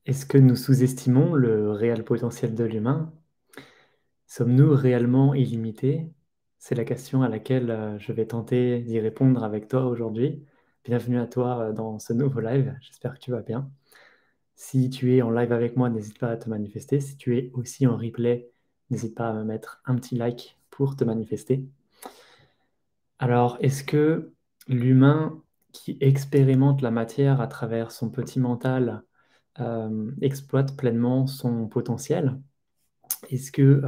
Est-ce que nous sous-estimons le réel potentiel de l'humain? Sommes-nous réellement illimités? C'est la question à laquelle je vais tenter d'y répondre avec toi aujourd'hui. Bienvenue à toi dans ce nouveau live, j'espère que tu vas bien. Si tu es en live avec moi, n'hésite pas à te manifester. Si tu es aussi en replay, n'hésite pas à me mettre un petit like pour te manifester. Alors, est-ce que l'humain qui expérimente la matière à travers son petit mental exploite pleinement son potentiel? Est-ce que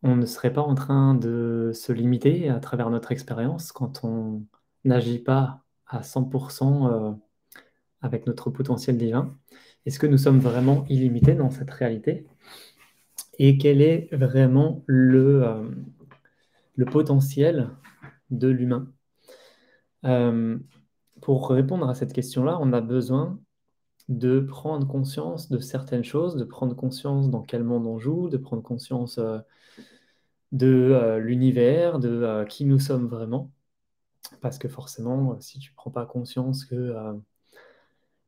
on ne serait pas en train de se limiter à travers notre expérience quand on n'agit pas à 100% avec notre potentiel divin? Est-ce que nous sommes vraiment illimités dans cette réalité? Et quel est vraiment le potentiel de l'humain? Euh, pour répondre à cette question-là, on a besoin de prendre conscience de certaines choses, de prendre conscience dans quel monde on joue, de prendre conscience de l'univers, de qui nous sommes vraiment. Parce que forcément, si tu ne prends pas conscience que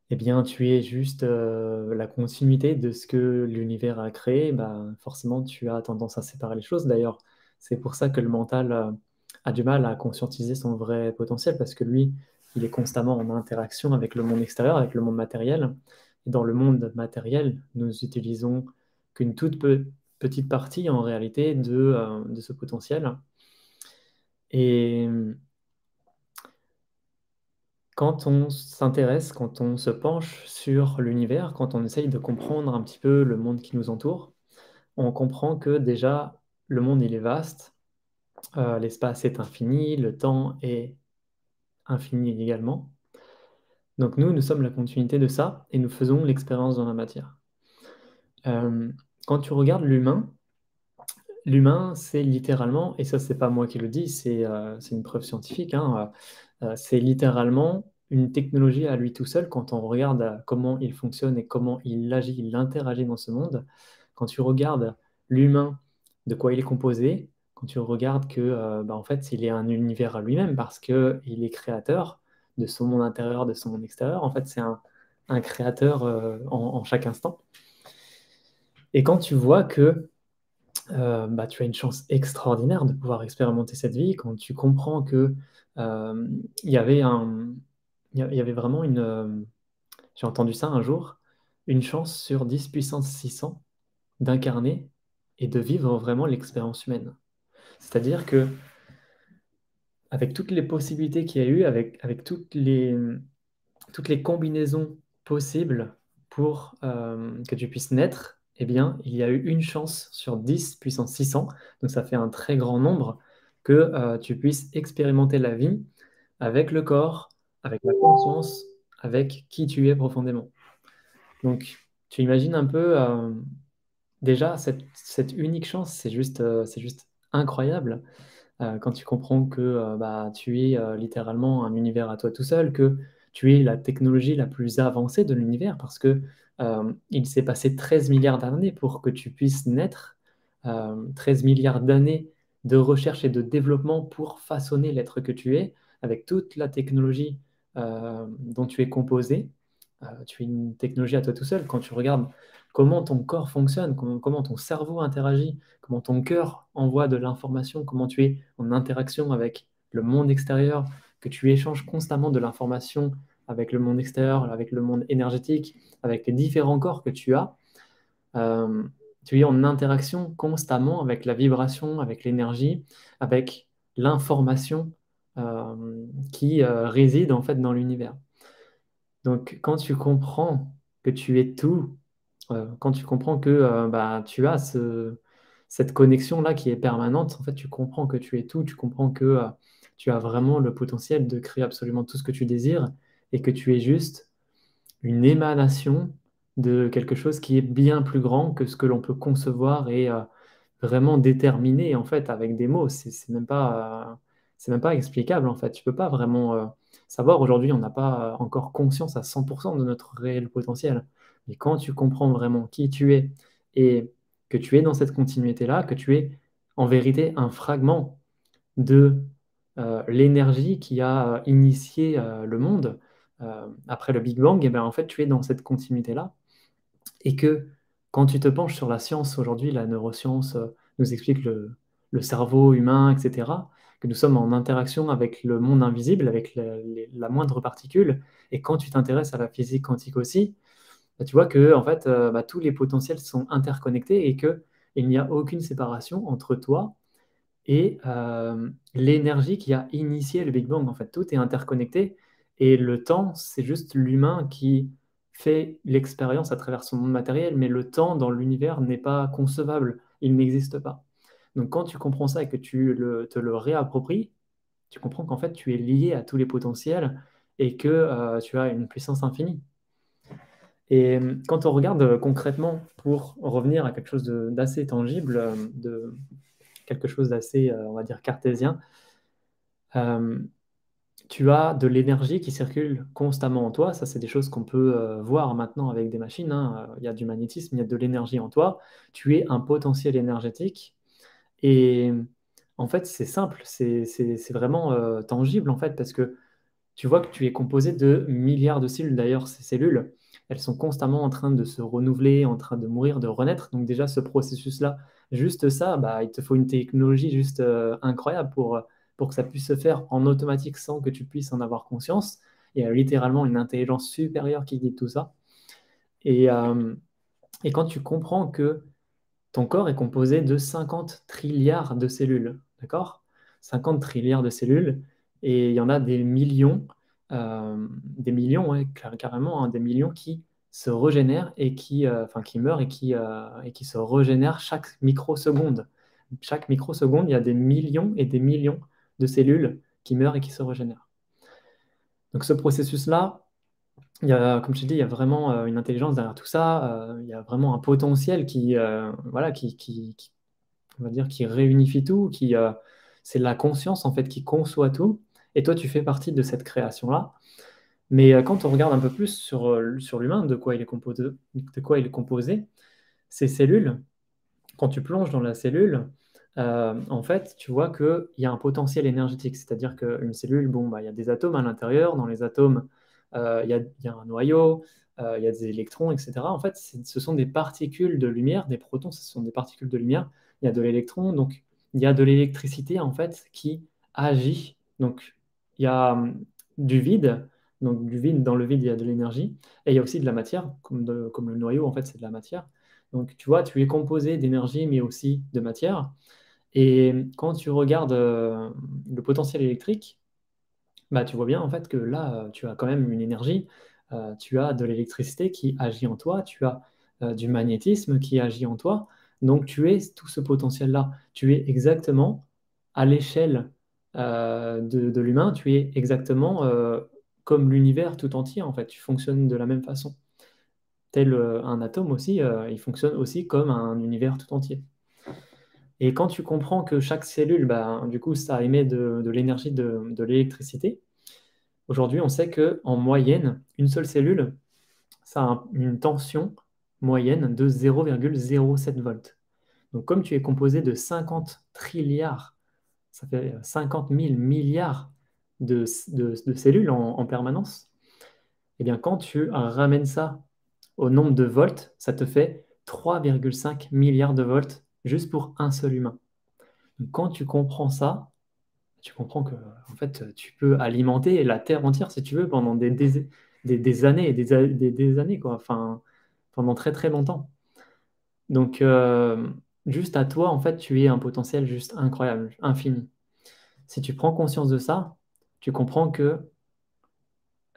eh bien, tu es juste la continuité de ce que l'univers a créé, bah, forcément, tu as tendance à séparer les choses. D'ailleurs, c'est pour ça que le mental a du mal à conscientiser son vrai potentiel, parce que lui, il est constamment en interaction avec le monde extérieur, avec le monde matériel. Et dans le monde matériel, nous utilisons qu'une petite partie, en réalité, de ce potentiel. Et quand on s'intéresse, quand on se penche sur l'univers, quand on essaye de comprendre un petit peu le monde qui nous entoure, on comprend que déjà le monde il est vaste, l'espace est infini, le temps est infini également. Donc nous sommes la continuité de ça et nous faisons l'expérience dans la matière. Euh, Quand tu regardes l'humain, l'humain c'est littéralement, et ça c'est pas moi qui le dis, c'est une preuve scientifique, hein, c'est littéralement une technologie à lui tout seul quand on regarde comment il fonctionne et comment il agit, il interagit dans ce monde. Quand tu regardes l'humain, de quoi il est composé, quand tu regardes que bah, en fait, il est un univers à lui-même parce qu'il est créateur de son monde intérieur, de son monde extérieur. En fait, c'est un créateur en chaque instant. Et quand tu vois que bah, tu as une chance extraordinaire de pouvoir expérimenter cette vie, quand tu comprends que euh, il y avait il y avait vraiment j'ai entendu ça un jour, une chance sur 10 puissance 600 d'incarner et de vivre vraiment l'expérience humaine. C'est-à-dire que avec toutes les possibilités qu'il y a eu, avec toutes les combinaisons possibles pour que tu puisses naître, eh bien, il y a eu une chance sur 10 puissance 600, donc ça fait un très grand nombre, que tu puisses expérimenter la vie avec le corps, avec la conscience, avec qui tu es profondément. Donc, tu imagines un peu, déjà, cette unique chance, c'est juste incroyable quand tu comprends que bah, tu es littéralement un univers à toi tout seul, que tu es la technologie la plus avancée de l'univers, parce que il s'est passé 13 milliards d'années pour que tu puisses naître, 13 milliards d'années de recherche et de développement pour façonner l'être que tu es, avec toute la technologie dont tu es composé. Tu es une technologie à toi tout seul. Quand tu regardes comment ton corps fonctionne, comment ton cerveau interagit, comment ton cœur envoie de l'information, comment tu es en interaction avec le monde extérieur, que tu échanges constamment de l'information avec le monde extérieur, avec le monde énergétique, avec les différents corps que tu as. Euh, Tu es en interaction constamment avec la vibration, avec l'énergie, avec l'information qui réside en fait dans l'univers. Donc quand tu comprends que tu es tout, quand tu comprends que bah, tu as cette connexion-là qui est permanente, en fait, tu comprends que tu es tout, tu comprends que tu as vraiment le potentiel de créer absolument tout ce que tu désires et que tu es juste une émanation de quelque chose qui est bien plus grand que ce que l'on peut concevoir et vraiment déterminer en fait avec des mots. C'est même pas explicable en fait. Tu peux pas vraiment savoir. Aujourd'hui, on n'a pas encore conscience à 100% de notre réel potentiel. Mais quand tu comprends vraiment qui tu es et que tu es dans cette continuité-là, que tu es en vérité un fragment de l'énergie qui a initié le monde, après le Big Bang, et ben, en fait, tu es dans cette continuité-là. Et que quand tu te penches sur la science aujourd'hui, la neuroscience nous explique le cerveau humain, etc., que nous sommes en interaction avec le monde invisible, avec la moindre particule. Et quand tu t'intéresses à la physique quantique aussi, bah, tu vois que en fait, bah, tous les potentiels sont interconnectés et qu'il n'y a aucune séparation entre toi et l'énergie qui a initié le Big Bang. En fait, tout est interconnecté et le temps, c'est juste l'humain qui fait l'expérience à travers son monde matériel, mais le temps dans l'univers n'est pas concevable, il n'existe pas. Donc quand tu comprends ça et que te le réappropries, tu comprends qu'en fait, tu es lié à tous les potentiels et que tu as une puissance infinie. Et quand on regarde concrètement, pour revenir à quelque chose d'assez tangible, de quelque chose d'assez, on va dire, cartésien, euh, tu as de l'énergie qui circule constamment en toi. Ça, c'est des choses qu'on peut voir maintenant avec des machines, hein. Il y a du magnétisme, il y a de l'énergie en toi. Tu es un potentiel énergétique. Et en fait, c'est simple, c'est vraiment tangible, en fait, parce que tu vois que tu es composé de milliards de cellules. D'ailleurs, ces cellules, elles sont constamment en train de se renouveler, en train de mourir, de renaître. Donc déjà, ce processus-là, juste ça, bah, il te faut une technologie juste incroyable pour que ça puisse se faire en automatique sans que tu puisses en avoir conscience. Il y a littéralement une intelligence supérieure qui guide tout ça. Et, euh, et quand tu comprends que ton corps est composé de 50 trilliards de cellules, d'accord? 50 trilliards de cellules, et il y en a des millions, ouais, carrément, hein, des millions qui se régénèrent et enfin, qui meurent et qui se régénèrent chaque microseconde. Chaque microseconde, il y a des millions et des millions de cellules qui meurent et qui se régénèrent. Donc ce processus-là, comme je t'ai dit, il y a vraiment une intelligence derrière tout ça, il y a vraiment un potentiel voilà, on va dire, qui réunifie tout, c'est la conscience en fait qui conçoit tout. Et toi, tu fais partie de cette création-là. Mais quand on regarde un peu plus sur l'humain, de quoi il est composé, ces cellules, quand tu plonges dans la cellule, en fait, tu vois qu'il y a un potentiel énergétique. C'est-à-dire qu'une cellule, bon, bah, il y a des atomes à l'intérieur. Dans les atomes, il y a un noyau, il y a des électrons, etc. En fait, ce sont des particules de lumière. Des protons, ce sont des particules de lumière. Il y a de l'électron, donc il y a de l'électricité, en fait, qui agit. Donc, il y a du vide. Donc, du vide, dans le vide, il y a de l'énergie. Et il y a aussi de la matière, comme le noyau, en fait, c'est de la matière. Donc, tu vois, tu es composé d'énergie, mais aussi de matière. Et quand tu regardes le potentiel électrique, bah, tu vois bien en fait que là, tu as quand même une énergie, tu as de l'électricité qui agit en toi, tu as du magnétisme qui agit en toi. Donc, tu es tout ce potentiel-là. Tu es exactement à l'échelle de l'humain, tu es exactement comme l'univers tout entier, en fait. Tu fonctionnes de la même façon. Tel un atome aussi, il fonctionne aussi comme un univers tout entier. Et quand tu comprends que chaque cellule, bah, du coup, ça émet de l'énergie, de l'électricité, aujourd'hui, on sait qu'en moyenne, une seule cellule, ça a une tension moyenne de 0,07 volts. Donc, comme tu es composé de 50 trilliards, ça fait 50 000 milliards de cellules en permanence, eh bien, quand tu ramènes ça au nombre de volts, ça te fait 3,5 milliards de volts juste pour un seul humain. Donc, quand tu comprends ça, tu comprends que en fait, tu peux alimenter la Terre entière si tu veux pendant des années et des années, quoi. Enfin, pendant très très longtemps. Donc, juste à toi, en fait, tu es un potentiel juste incroyable, infini. Si tu prends conscience de ça, tu comprends que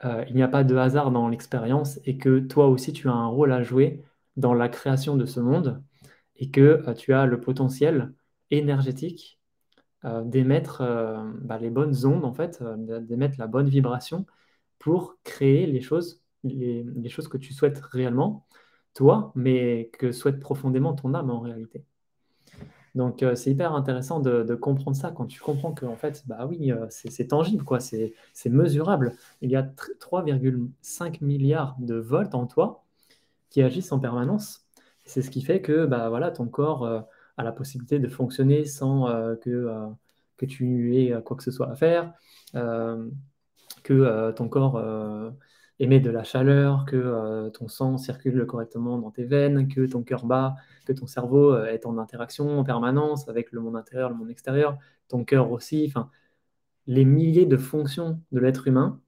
il n'y a pas de hasard dans l'expérience et que toi aussi, tu as un rôle à jouer dans la création de ce monde et que tu as le potentiel énergétique d'émettre bah, les bonnes ondes, en fait, d'émettre la bonne vibration pour créer les choses que tu souhaites réellement, toi, mais que souhaite profondément ton âme en réalité. Donc, c'est hyper intéressant de comprendre ça quand tu comprends que, en fait, bah oui, c'est tangible, quoi, c'est mesurable. Il y a 3,5 milliards de volts en toi qui agissent en permanence. C'est ce qui fait que bah, voilà, ton corps a la possibilité de fonctionner sans que tu aies quoi que ce soit à faire, que ton corps émet de la chaleur, que ton sang circule correctement dans tes veines, que ton cœur bat, que ton cerveau est en interaction en permanence avec le monde intérieur, le monde extérieur, ton cœur aussi. Enfin, les milliers de fonctions de l'être humain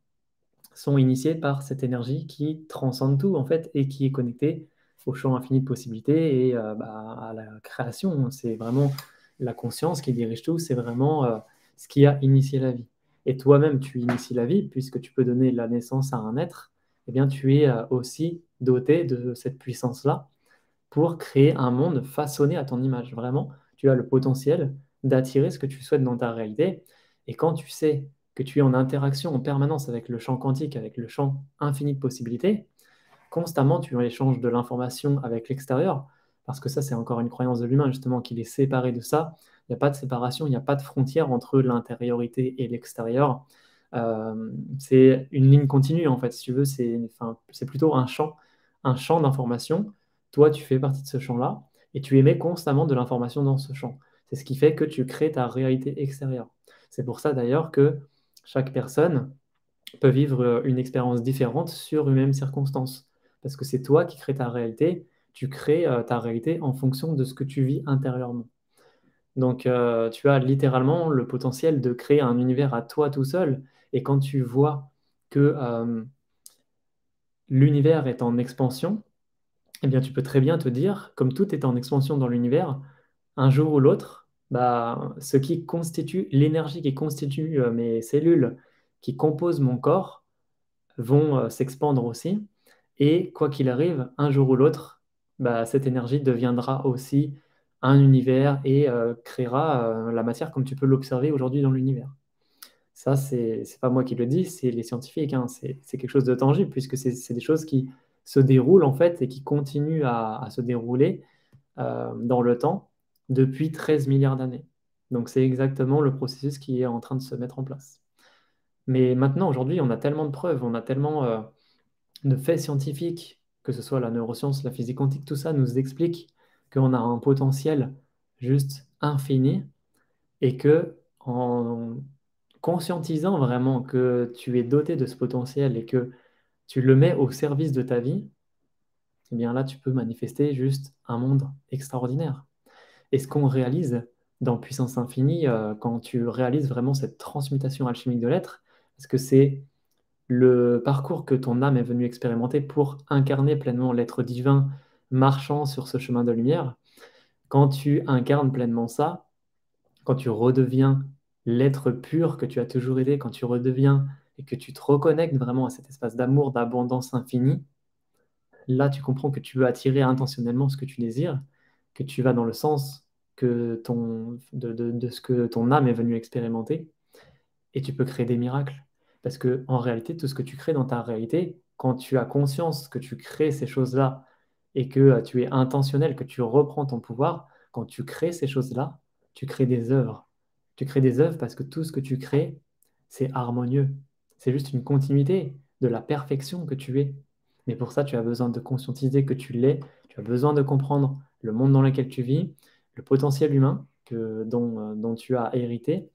sont initiées par cette énergie qui transcende tout en fait et qui est connectée au champ infini de possibilités et à la création. C'est vraiment la conscience qui dirige tout, c'est vraiment ce qui a initié la vie. Et toi-même, tu inities la vie puisque tu peux donner la naissance à un être, eh bien tu es aussi doté de cette puissance-là pour créer un monde façonné à ton image. Vraiment, tu as le potentiel d'attirer ce que tu souhaites dans ta réalité. Et quand tu sais que tu es en interaction en permanence avec le champ quantique, avec le champ infini de possibilités, constamment tu échanges de l'information avec l'extérieur, parce que ça c'est encore une croyance de l'humain justement, qu'il est séparé de ça. Il n'y a pas de séparation, il n'y a pas de frontière entre l'intériorité et l'extérieur. C'est une ligne continue en fait, si tu veux, c'est plutôt un champ d'information. Toi, tu fais partie de ce champ-là et tu émets constamment de l'information dans ce champ. C'est ce qui fait que tu crées ta réalité extérieure. C'est pour ça d'ailleurs que chaque personne peut vivre une expérience différente sur une même circonstance. Parce que c'est toi qui crée ta réalité, tu crées ta réalité en fonction de ce que tu vis intérieurement. Donc tu as littéralement le potentiel de créer un univers à toi tout seul. Et quand tu vois que l'univers est en expansion, eh bien tu peux très bien te dire, comme tout est en expansion dans l'univers, un jour ou l'autre, bah, ce qui constitue l'énergie qui constitue mes cellules, qui composent mon corps, vont s'expandre aussi. Et quoi qu'il arrive, un jour ou l'autre, bah, cette énergie deviendra aussi un univers et créera la matière comme tu peux l'observer aujourd'hui dans l'univers. Ça, c'est pas moi qui le dis, c'est les scientifiques, hein. C'est quelque chose de tangible puisque c'est des choses qui se déroulent en fait et qui continuent à se dérouler dans le temps depuis 13 milliards d'années. Donc c'est exactement le processus qui est en train de se mettre en place. Mais maintenant, aujourd'hui, on a tellement de preuves, on a tellement de faits scientifiques, que ce soit la neuroscience, la physique quantique, tout ça nous explique qu'on a un potentiel juste infini et que en conscientisant vraiment que tu es doté de ce potentiel et que tu le mets au service de ta vie, eh bien là, tu peux manifester juste un monde extraordinaire. Et ce qu'on réalise dans Puissance Infinie, quand tu réalises vraiment cette transmutation alchimique de l'être, parce que c'est le parcours que ton âme est venue expérimenter pour incarner pleinement l'être divin marchant sur ce chemin de lumière, quand tu incarnes pleinement ça, quand tu redeviens l'être pur que tu as toujours été, quand tu redeviens et que tu te reconnectes vraiment à cet espace d'amour, d'abondance infinie, là tu comprends que tu veux attirer intentionnellement ce que tu désires, que tu vas dans le sens de ce que ton âme est venue expérimenter et tu peux créer des miracles. Parce que en réalité, tout ce que tu crées dans ta réalité, quand tu as conscience que tu crées ces choses-là et que tu es intentionnel, que tu reprends ton pouvoir, quand tu crées ces choses-là, tu crées des œuvres. Tu crées des œuvres parce que tout ce que tu crées, c'est harmonieux. C'est juste une continuité de la perfection que tu es. Mais pour ça, tu as besoin de conscientiser que tu l'es, tu as besoin de comprendre le monde dans lequel tu vis, le potentiel humain dont tu as hérité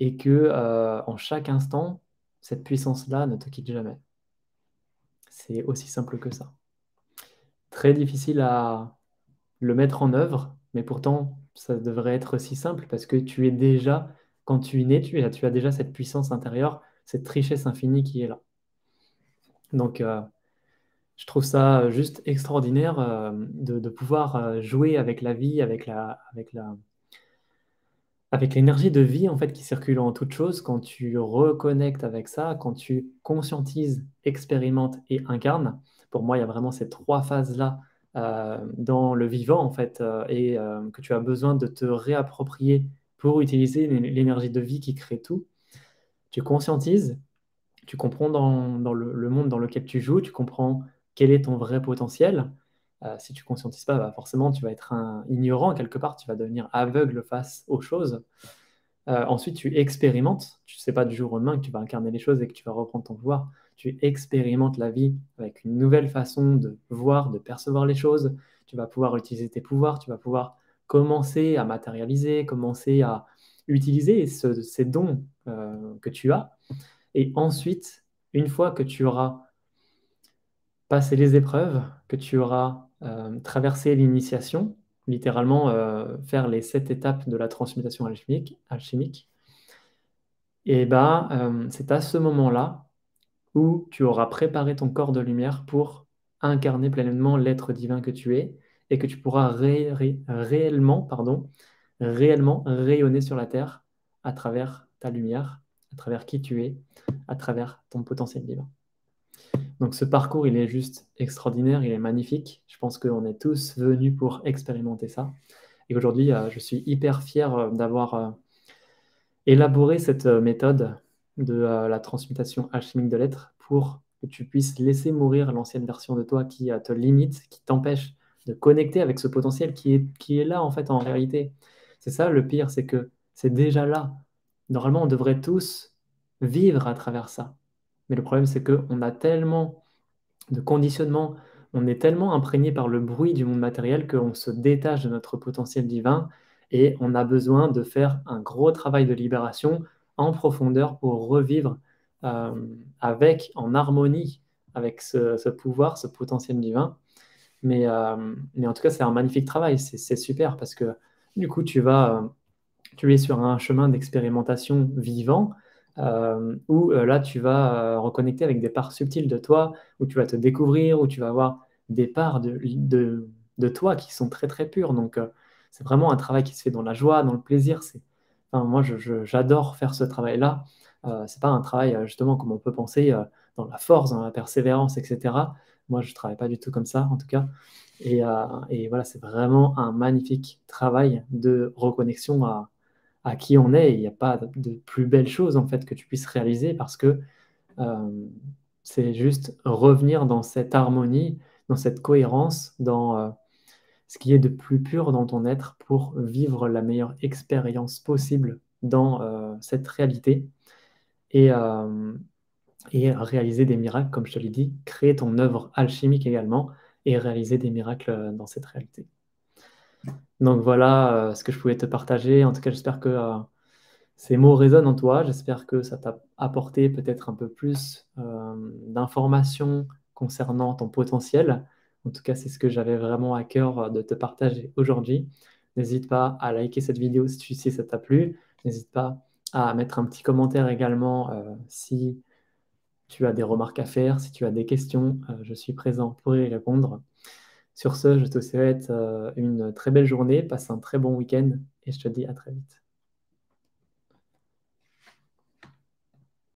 et que en chaque instant, cette puissance-là ne te quitte jamais. C'est aussi simple que ça. Très difficile à le mettre en œuvre, mais pourtant, ça devrait être si simple parce que tu es déjà, quand tu es né, tu as déjà cette puissance intérieure, cette richesse infinie qui est là. Donc, je trouve ça juste extraordinaire de pouvoir jouer avec la vie, avec l'énergie de vie en fait qui circule en toute chose, quand tu reconnectes avec ça, quand tu conscientises, expérimentes et incarnes, pour moi, il y a vraiment ces trois phases-là dans le vivant en fait, et que tu as besoin de te réapproprier pour utiliser l'énergie de vie qui crée tout. Tu conscientises, tu comprends dans le monde dans lequel tu joues, tu comprends quel est ton vrai potentiel. Si tu conscientises pas, bah, forcément, tu vas être un ignorant quelque part, tu vas devenir aveugle face aux choses. Ensuite, tu expérimentes. Tu ne sais pas du jour au lendemain que tu vas incarner les choses et que tu vas reprendre ton pouvoir. Tu expérimentes la vie avec une nouvelle façon de voir, de percevoir les choses. Tu vas pouvoir utiliser tes pouvoirs. Tu vas pouvoir commencer à matérialiser, commencer à utiliser ces dons que tu as. Et ensuite, une fois que tu auras passer les épreuves, que tu auras, traversé l'initiation, littéralement, faire les 7 étapes de la transmutation alchimique et bah, c'est à ce moment-là où tu auras préparé ton corps de lumière pour incarner pleinement l'être divin que tu es et que tu pourras réellement, réellement rayonner sur la terre à travers ta lumière, à travers qui tu es, à travers ton potentiel divin. Donc ce parcours, il est juste extraordinaire, il est magnifique. Je pense qu'on est tous venus pour expérimenter ça et aujourd'hui, je suis hyper fier, d'avoir, élaboré cette, méthode de, la transmutation alchimique de l'être pour que tu puisses laisser mourir l'ancienne version de toi qui, te limite, qui t'empêche de connecter avec ce potentiel qui est là, en fait, en réalité. C'est ça le pire, c'est que c'est déjà là. Normalement, on devrait tous vivre à travers ça. Mais le problème, c'est qu'on a tellement de conditionnement, on est tellement imprégné par le bruit du monde matériel qu'on se détache de notre potentiel divin et on a besoin de faire un gros travail de libération en profondeur pour revivre en harmonie avec ce pouvoir, ce potentiel divin. Mais en tout cas, c'est un magnifique travail, c'est super parce que du coup, tu es sur un chemin d'expérimentation vivant où là, tu vas reconnecter avec des parts subtiles de toi, où tu vas te découvrir, où tu vas avoir des parts de toi qui sont très très pures. Donc, c'est vraiment un travail qui se fait dans la joie, dans le plaisir. Enfin, moi, j'adore faire ce travail-là. C'est pas un travail justement comme on peut penser dans la force, dans la persévérance, etc. Moi, je travaille pas du tout comme ça, en tout cas. Et voilà, c'est vraiment un magnifique travail de reconnexion à qui on est. Il n'y a pas de plus belle chose en fait que tu puisses réaliser parce que c'est juste revenir dans cette harmonie, dans cette cohérence, dans ce qui est de plus pur dans ton être pour vivre la meilleure expérience possible dans cette réalité et, euh, et réaliser des miracles, comme je te l'ai dit, créer ton œuvre alchimique également et réaliser des miracles dans cette réalité. Donc voilà ce que je pouvais te partager. En tout cas, j'espère que ces mots résonnent en toi. J'espère que ça t'a apporté peut-être un peu plus d'informations concernant ton potentiel. En tout cas, c'est ce que j'avais vraiment à cœur de te partager aujourd'hui. N'hésite pas à liker cette vidéo si ça t'a plu. N'hésite pas à mettre un petit commentaire également si tu as des remarques à faire, si tu as des questions. Je suis présent pour y répondre. Sur ce, je te souhaite une très belle journée, passe un très bon week-end et je te dis à très vite.